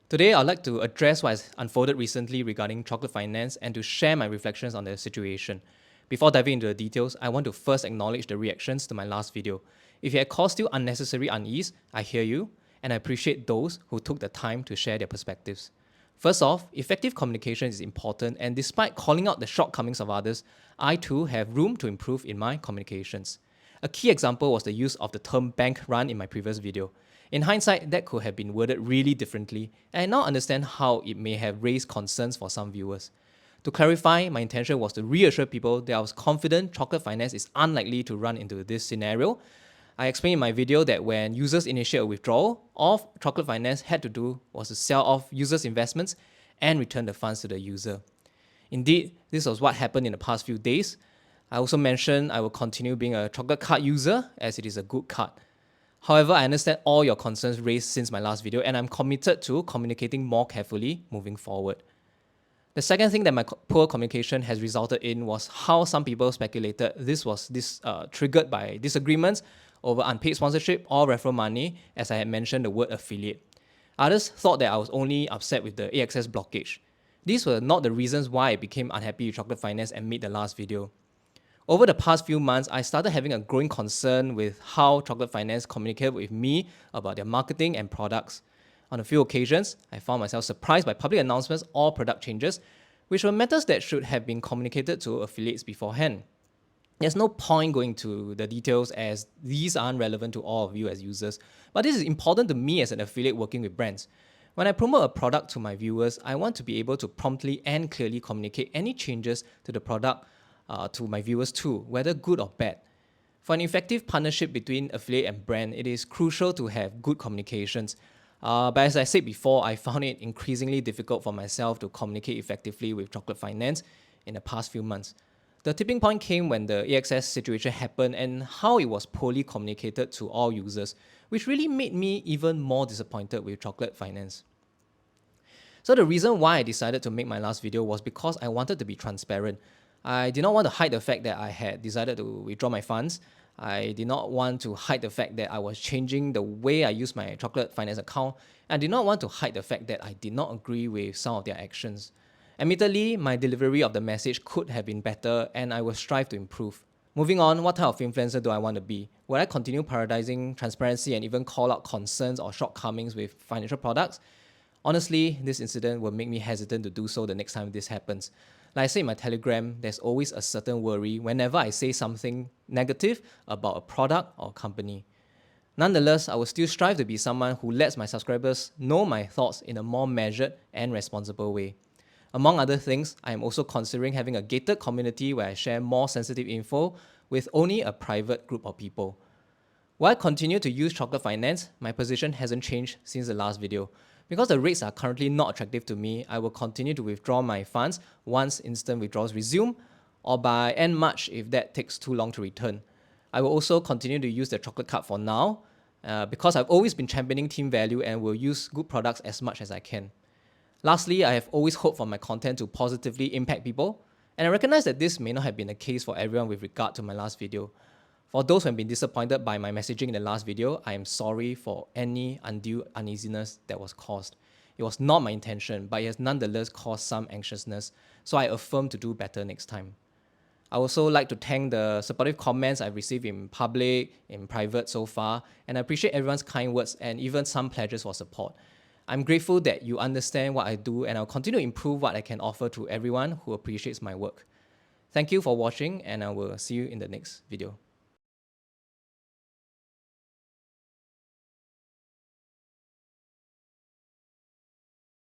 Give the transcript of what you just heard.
Today, I'd like to address what has unfolded recently regarding Chocolate Finance and to share my reflections on the situation. Before diving into the details, I want to first acknowledge the reactions to my last video. If it had caused you unnecessary unease, I hear you, and I appreciate those who took the time to share their perspectives. First off, effective communication is important, and despite calling out the shortcomings of others, I too have room to improve in my communications. A key example was the use of the term bank run in my previous video. In hindsight, that could have been worded really differently, and I now understand how it may have raised concerns for some viewers. To clarify, my intention was to reassure people that I was confident Chocolate Finance is unlikely to run into this scenario. I explained in my video that when users initiate a withdrawal, all Chocolate Finance had to do was to sell off users' investments and return the funds to the user. Indeed, this was what happened in the past few days. I also mentioned I will continue being a Chocolate card user as it is a good card. However, I understand all your concerns raised since my last video, and I'm committed to communicating more carefully moving forward. The second thing that my poor communication has resulted in was how some people speculated this was triggered by disagreements over unpaid sponsorship or referral money, as I had mentioned the word affiliate. Others thought that I was only upset with the AXS blockage. These were not the reasons why I became unhappy with Chocolate Finance and made the last video. Over the past few months, I started having a growing concern with how Chocolate Finance communicated with me about their marketing and products. On a few occasions, I found myself surprised by public announcements or product changes, which were matters that should have been communicated to affiliates beforehand. There's no point going to the details as these aren't relevant to all of you as users, but this is important to me as an affiliate working with brands. When I promote a product to my viewers, I want to be able to promptly and clearly communicate any changes to the product to my viewers too, whether good or bad. For an effective partnership between affiliate and brand, it is crucial to have good communications. But as I said before, I found it increasingly difficult for myself to communicate effectively with Chocolate Finance in the past few months. The tipping point came when the AXS situation happened and how it was poorly communicated to all users, which really made me even more disappointed with Chocolate Finance. So the reason why I decided to make my last video was because I wanted to be transparent. I did not want to hide the fact that I had decided to withdraw my funds. I did not want to hide the fact that I was changing the way I use my Chocolate Finance account. I did not want to hide the fact that I did not agree with some of their actions. Admittedly, my delivery of the message could have been better and I will strive to improve. Moving on, what type of influencer do I want to be? Will I continue prioritizing transparency and even call out concerns or shortcomings with financial products? Honestly, this incident will make me hesitant to do so the next time this happens. Like I say in my Telegram, there's always a certain worry whenever I say something negative about a product or company. Nonetheless, I will still strive to be someone who lets my subscribers know my thoughts in a more measured and responsible way. Among other things, I am also considering having a gated community where I share more sensitive info with only a private group of people. While I continue to use Chocolate Finance, my position hasn't changed since the last video. Because the rates are currently not attractive to me, I will continue to withdraw my funds once instant withdrawals resume, or by end March if that takes too long to return. I will also continue to use the Chocolate card for now, because I've always been championing team value and will use good products as much as I can. Lastly, I have always hoped for my content to positively impact people, and I recognize that this may not have been the case for everyone with regard to my last video. For those who have been disappointed by my messaging in the last video, I am sorry for any undue uneasiness that was caused. It was not my intention, but it has nonetheless caused some anxiousness, so I affirm to do better next time. I also like to thank the supportive comments I've received in public, in private so far, and I appreciate everyone's kind words and even some pledges for support. I'm grateful that you understand what I do, and I'll continue to improve what I can offer to everyone who appreciates my work. Thank you for watching, and I will see you in the next video.